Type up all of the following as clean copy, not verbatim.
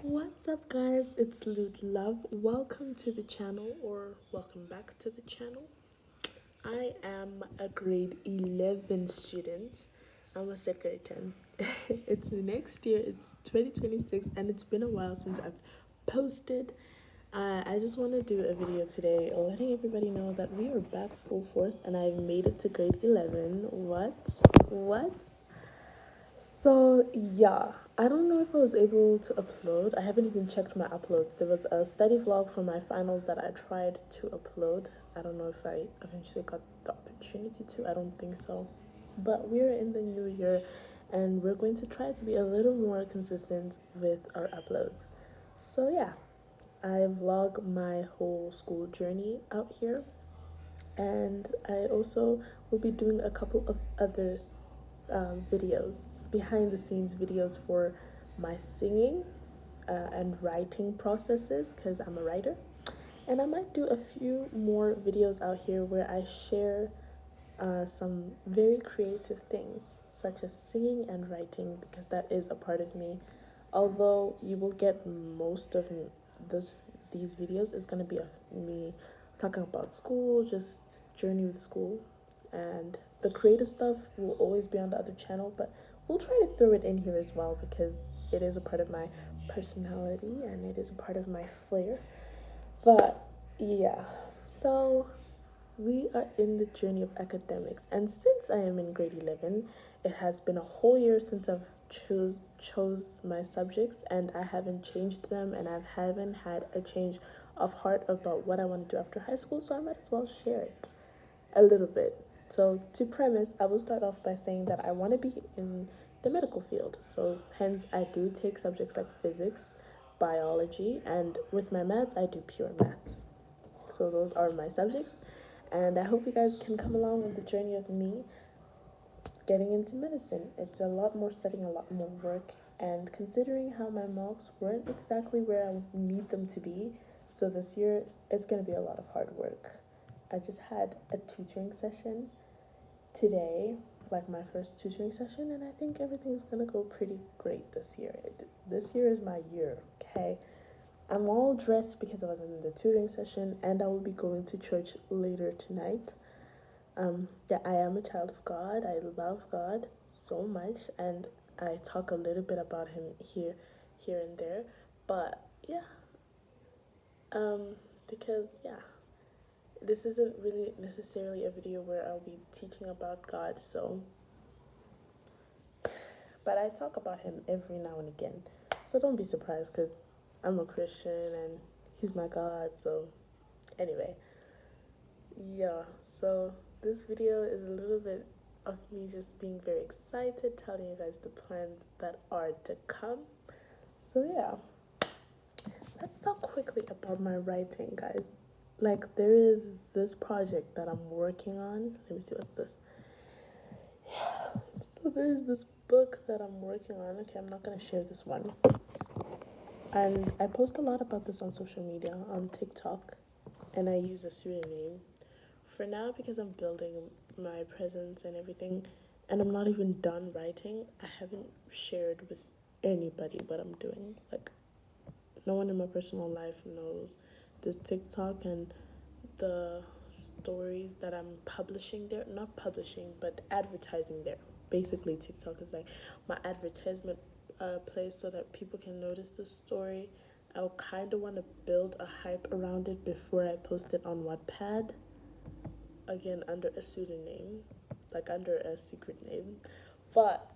What's up, guys? It's Lute Love. Welcome to the channel, or welcome back to the channel. I am a grade 11 student. I almost said grade 10. It's the next year, it's 2026, and it's been a while since I've posted. I just want to do a video today letting everybody know that we are back full force and I've made it to grade 11. What? What? So yeah, I don't know if I was able to upload. I haven't even checked my uploads. There was a study vlog for my finals that I tried to upload. I don't know if I eventually got the opportunity to. I don't think so. But we're in the new year and we're going to try to be a little more consistent with our uploads. So yeah, I vlog my whole school journey out here, and I also will be doing a couple of other videos, behind the scenes videos for my singing and writing processes because I'm a writer. And I might do a few more videos out here where I share some very creative things such as singing and writing because that is a part of me. Although you will get most of this these videos is going to be of me talking about school, just journey with school, and the creative stuff will always be on the other channel, but we'll try to throw it in here as well because it is a part of my personality and it is a part of my flair. But yeah, so we are in the journey of academics, and since I am in grade 11, it has been a whole year since I've chose my subjects, and I haven't changed them, and I haven't had a change of heart about what I want to do after high school, so I might as well share it a little bit. So, to premise, I will start off by saying that I want to be in the medical field. So, hence, I do take subjects like physics, biology, and with my maths, I do pure maths. So, those are my subjects. And I hope you guys can come along with the journey of me getting into medicine. It's a lot more studying, a lot more work. And considering how my marks weren't exactly where I need them to be, so this year it's going to be a lot of hard work. I just had a tutoring session today, like my first tutoring session, and I think everything's gonna go pretty great this year. This year is my year, okay? I'm all dressed because I was in the tutoring session, and I will be going to church later tonight. Yeah, I am a child of God. I love God so much, and I talk a little bit about Him here and there. But yeah, because yeah, this isn't really necessarily a video where I'll be teaching about God, so but I talk about him every now and again. So don't be surprised because I'm a Christian and he's my God. So, anyway, yeah. So, this video is a little bit of me just being very excited, telling you guys the plans that are to come. So, yeah, let's talk quickly about my writing, guys. Like, there is this project that I'm working on. Let me see what's this. So, there's this book that I'm working on. Okay, I'm not going to share this one. And I post a lot about this on social media, on TikTok, and I use a pseudonym. For now, because I'm building my presence and everything, and I'm not even done writing, I haven't shared with anybody what I'm doing. Like, no one in my personal life knows this TikTok and the stories that I'm publishing there. Not publishing, but advertising there. Basically, TikTok is like my advertisement place so that people can notice the story. I kind of want to build a hype around it before I post it on Wattpad. Again, under a pseudonym, like under a secret name. But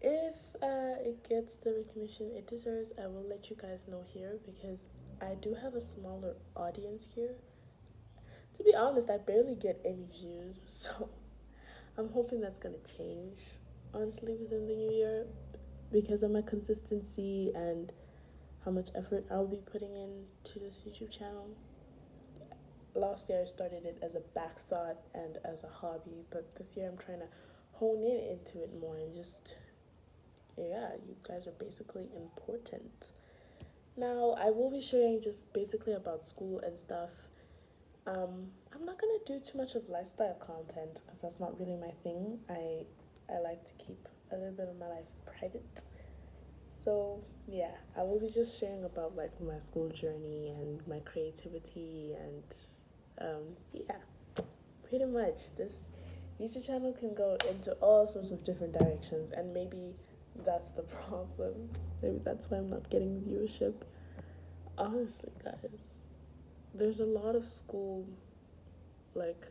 if it gets the recognition it deserves, I will let you guys know here because I do have a smaller audience here. To be honest, I barely get any views, so I'm hoping that's gonna change, honestly, within the new year because of my consistency and how much effort I'll be putting into this YouTube channel. Last year I started it as a back thought and as a hobby, but this year I'm trying to hone in into it more and just, yeah, you guys are basically important. Now, I will be sharing just basically about school and stuff. I'm not gonna do too much of lifestyle content because that's not really my thing. I like to keep a little bit of my life private. So yeah, I will be just sharing about like my school journey and my creativity and yeah, pretty much this YouTube channel can go into all sorts of different directions, and maybe that's the problem. Maybe that's why I'm not getting viewership. Honestly, guys, there's a lot of like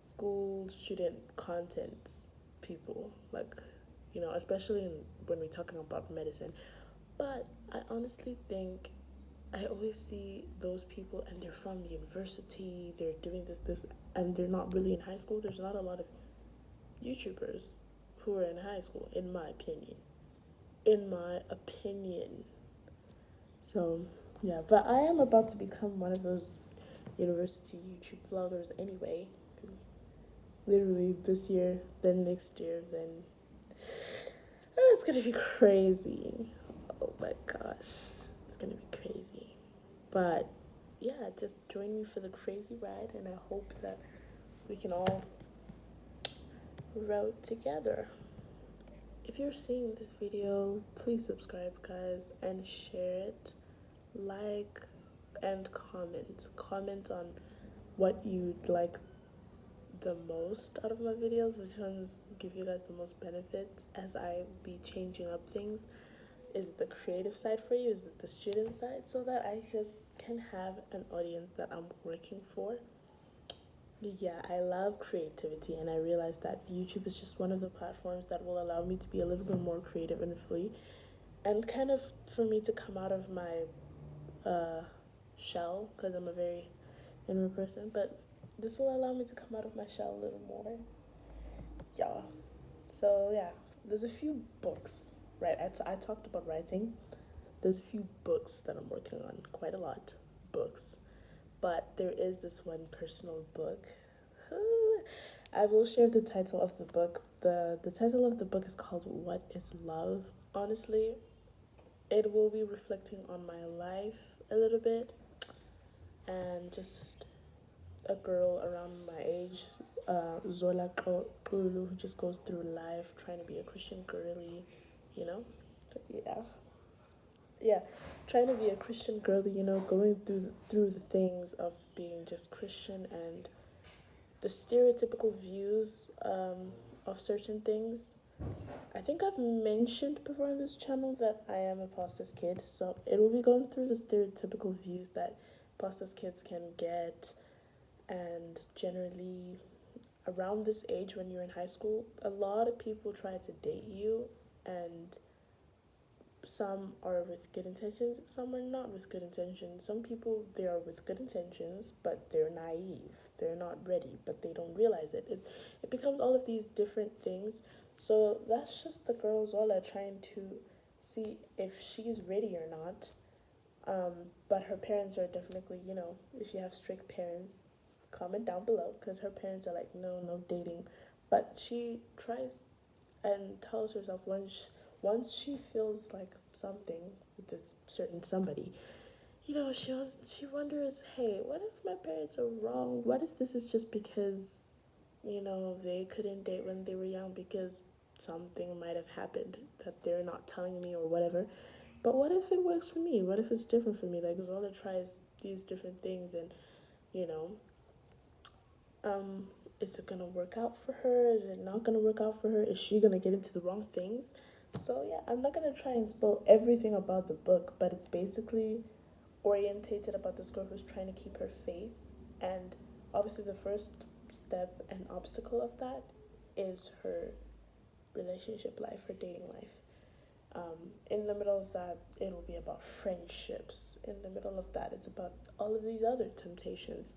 school student content people, like, especially when we're talking about medicine. But I honestly think I always see those people and they're from university, they're doing this, and they're not really in high school. There's not a lot of YouTubers who are in high school, in my opinion. In my opinion. So, yeah, but I am about to become one of those university YouTube vloggers anyway. 'Cause literally this year, then next year, then. Oh, it's gonna be crazy. Oh my gosh. It's gonna be crazy. But yeah, just join me for the crazy ride, and I hope that we can all row together. If you're seeing this video, please subscribe, guys, and share it. Like and comment. Comment on what you'd like the most out of my videos, which ones give you guys the most benefit as I be changing up things. Is it the creative side for you? Is it the student side? So that I just can have an audience that I'm working for. Yeah, I love creativity, and I realize that YouTube is just one of the platforms that will allow me to be a little bit more creative and free, and kind of for me to come out of my uh, shell, because I'm a very inward person. But this will allow me to come out of my shell a little more. Yeah. So, yeah, there's a few books, right? I talked about writing. There's a few books that I'm working on, quite a lot. Books. But there is this one personal book. I will share the title of the book. The title of the book is called What is Love? Honestly, it will be reflecting on my life a little bit, and just a girl around my age, Zola Kulu, who just goes through life trying to be a Christian girly, you know? Yeah. Yeah, trying to be a Christian girly, going through the things of being just Christian, and the stereotypical views of certain things. I think I've mentioned before on this channel that I am a pastor's kid, so it will be going through the stereotypical views that pastor's kids can get, and generally around this age when you're in high school, a lot of people try to date you, and some are with good intentions, some are not with good intentions. Some people, they are with good intentions, but they're naive. They're not ready, but they don't realize it. It becomes all of these different things. So that's just the girl Zola trying to see if she's ready or not. But her parents are definitely, if you have strict parents, comment down below, because her parents are like, no, no dating. But she tries and tells herself once she feels like something with this certain somebody, she wonders, hey, what if my parents are wrong? What if this is just because they couldn't date when they were young because something might have happened that they're not telling me or whatever. But what if it works for me? What if it's different for me? Like Zola tries these different things, and you know um, is it gonna work out for her? Is it not gonna work out for her? Is she gonna get into the wrong things? So yeah, I'm not gonna try and spoil everything about the book, but it's basically orientated about this girl who's trying to keep her faith, and obviously the first step and obstacle of that is her relationship life, her dating life. In the middle of that, it'll be about friendships. In the middle of that, it's about all of these other temptations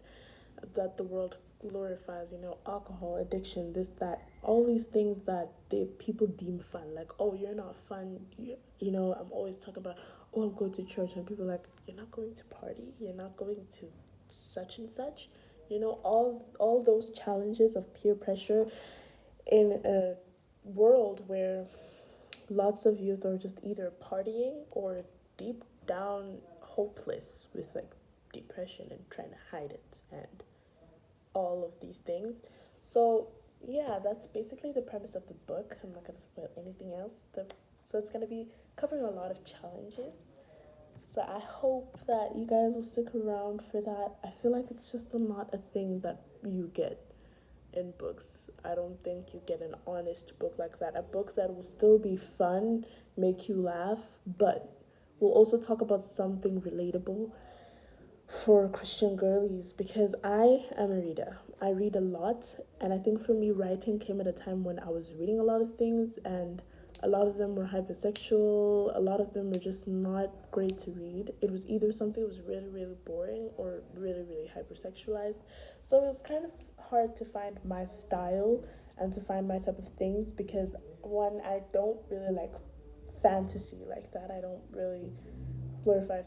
that the world glorifies, alcohol, addiction, this, that, all these things that people deem fun. Like, oh, you're not fun. I'm always talking about, oh, I'm going to church, and people are like, you're not going to party, you're not going to such and such. All those challenges of peer pressure in a world where lots of youth are just either partying or deep down hopeless with like depression and trying to hide it and all of these things. So yeah, that's basically the premise of the book. I'm not gonna spoil anything else. The So it's going to be covering a lot of challenges. So I hope that you guys will stick around for that. I feel like it's just not a thing that you get in books. I don't think you get an honest book like that. A book that will still be fun, make you laugh, but will also talk about something relatable for Christian girlies, because I am a reader. I read a lot, and I think for me, writing came at a time when I was reading a lot of things, and a lot of them were hypersexual, a lot of them were just not great to read. It was either something that was really, really boring or really, really hypersexualized. So it was kind of hard to find my style and to find my type of things, because one, I don't really like fantasy like that. I don't really glorify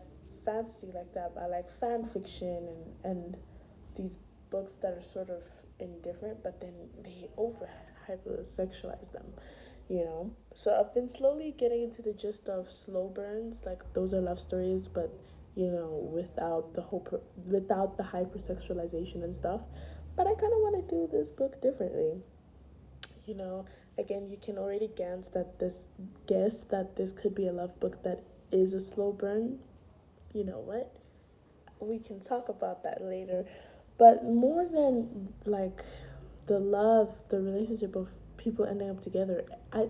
fantasy like that. I like fan fiction and these books that are sort of indifferent, but then they over hypersexualize them, you know. So I've been slowly getting into the gist of slow burns, like those are love stories, but you know, without the hypersexualization and stuff. But I kind of want to do this book differently, you know. Again, you can already guess that this could be a love book that is a slow burn. You know what? We can talk about that later. But more than like the love, the relationship of people ending up together,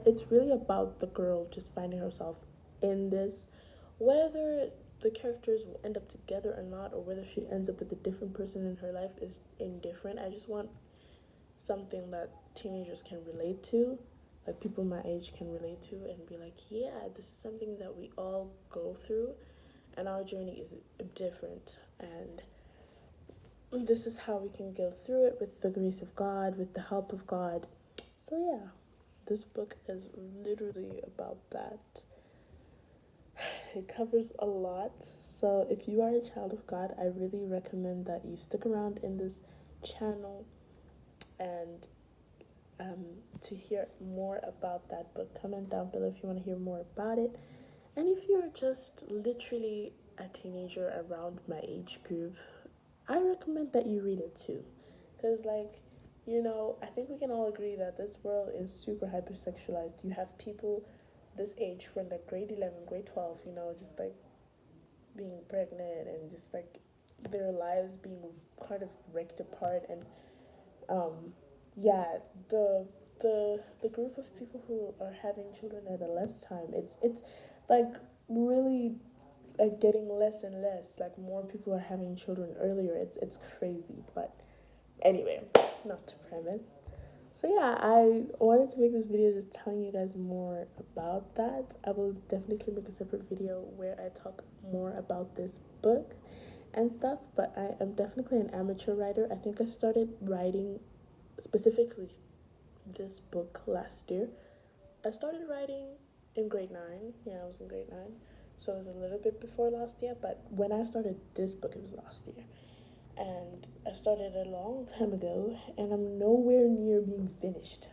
it's really about the girl just finding herself in this. Whether the characters will end up together or not, or whether she ends up with a different person in her life, is indifferent. I just want something that teenagers can relate to, like people my age can relate to, and be like, yeah, this is something that we all go through, and our journey is different, and this is how we can go through it with the grace of God, with the help of God. So, yeah, this book is literally about that. It covers a lot. So, if you are a child of God, I really recommend that you stick around in this channel and to hear more about that book. Comment down below if you want to hear more about it. And if you're just literally a teenager around my age group, I recommend that you read it too. Because, like, you know, I think we can all agree that this world is super hypersexualized. You have people this age who are like grade 11, grade 12, you know, just like being pregnant and just like their lives being kind of ripped apart. And yeah, the group of people who are having children at a less time, it's like really like getting less and less. Like more people are having children earlier. It's crazy. But anyway, not to premise. So yeah, I wanted to make this video just telling you guys more about that. I will definitely make a separate video where I talk more about this book and stuff. But I am definitely an amateur writer. I think I started writing specifically this book last year. I started writing in grade 9. Yeah, I was in grade 9. So it was a little bit before last year, but when I started this book, it was last year. And I started a long time ago, and I'm nowhere near being finished.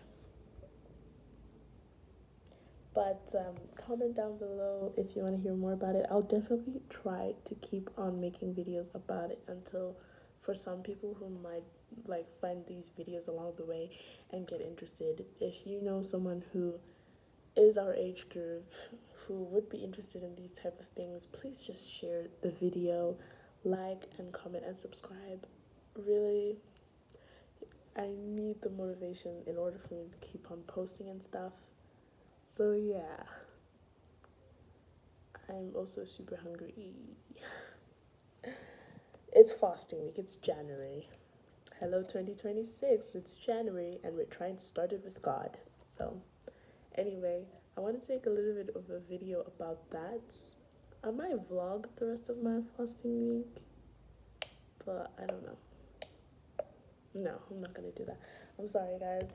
But comment down below if you want to hear more about it. I'll definitely try to keep on making videos about it until, for some people who might like find these videos along the way and get interested, if you know someone who is our age group who would be interested in these type of things, please just share the video, like and comment and subscribe. Really, I need the motivation in order for me to keep on posting and stuff. So yeah, I'm also super hungry. It's fasting week. It's January. Hello 2026. It's January and we're trying to start it with God. So anyway, I want to make a little bit of a video about that. I might vlog the rest of my fasting week, but I don't know. No, I'm not gonna do that. I'm sorry, guys.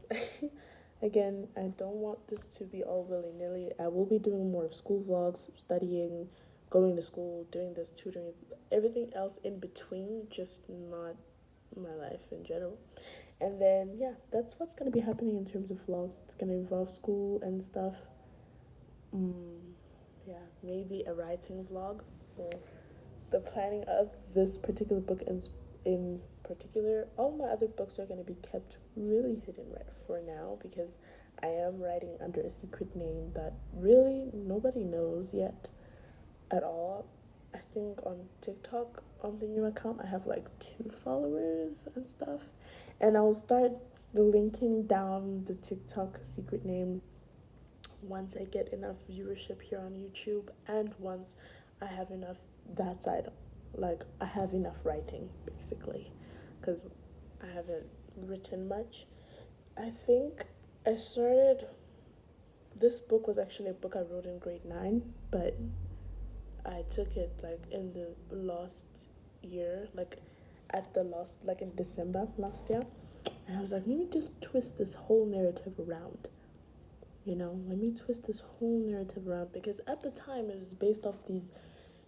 Again, I don't want this to be all willy nilly. I will be doing more of school vlogs, studying, going to school, doing this, tutoring, everything else in between, just not my life in general. And then, yeah, that's what's gonna be happening in terms of vlogs. It's gonna involve school and stuff. Yeah, maybe a writing vlog for the planning of this particular book in particular. All my other books are going to be kept really hidden right for now because I am writing under a secret name that really nobody knows yet at all. I think on TikTok, on the new account, I have like 2 followers and stuff. And I'll start linking down the TikTok secret name once I get enough viewership here on YouTube and once I have enough that side. Like, I have enough writing, basically, because I haven't written much. I think I started. This book was actually a book I wrote in grade 9, but I took it like in the last year, like at the last, like in December last year. And I was like, let me just twist this whole narrative around. Let me twist this whole narrative around because at the time it was based off these,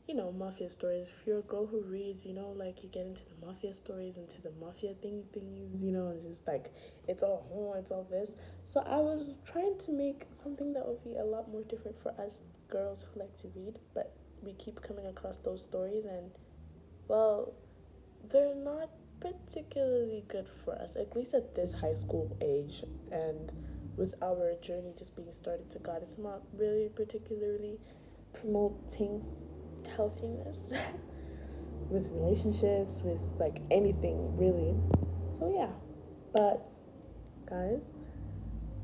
mafia stories. If you're a girl who reads, like you get into the mafia stories, into the mafia thingies, and it's just like it's all this. So I was trying to make something that would be a lot more different for us girls who like to read, but we keep coming across those stories and well, they're not particularly good for us, at least at this high school age and with our journey just being started to God. It's not really particularly promoting healthiness with relationships, with like anything really. So, yeah. But, guys,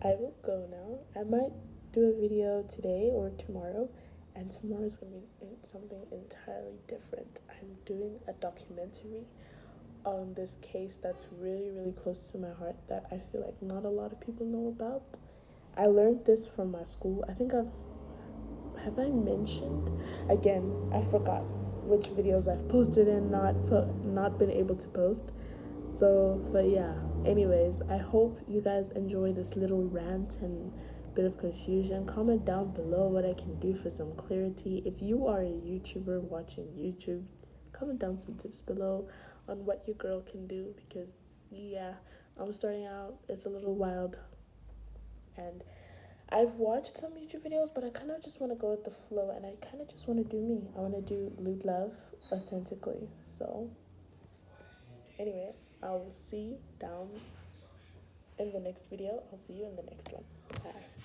I will go now. I might do a video today or tomorrow, and tomorrow's gonna be something entirely different. I'm doing a documentary on this case that's really, really close to my heart that I feel like not a lot of people know about. I learned this from my school. I think have I mentioned again, I forgot which videos I've posted and not been able to post. So, but yeah, anyways, I hope you guys enjoy this little rant and bit of confusion. Comment down below what I can do for some clarity. If you are a YouTuber watching YouTube, comment down some tips below on what your girl can do because yeah, I'm starting out. It's a little wild and I've watched some YouTube videos, but I kind of just want to go with the flow and I kind of just want to do me. I want to do lewd love authentically. So, anyway, I will see you down in the next video. I'll see you in the next one. Bye.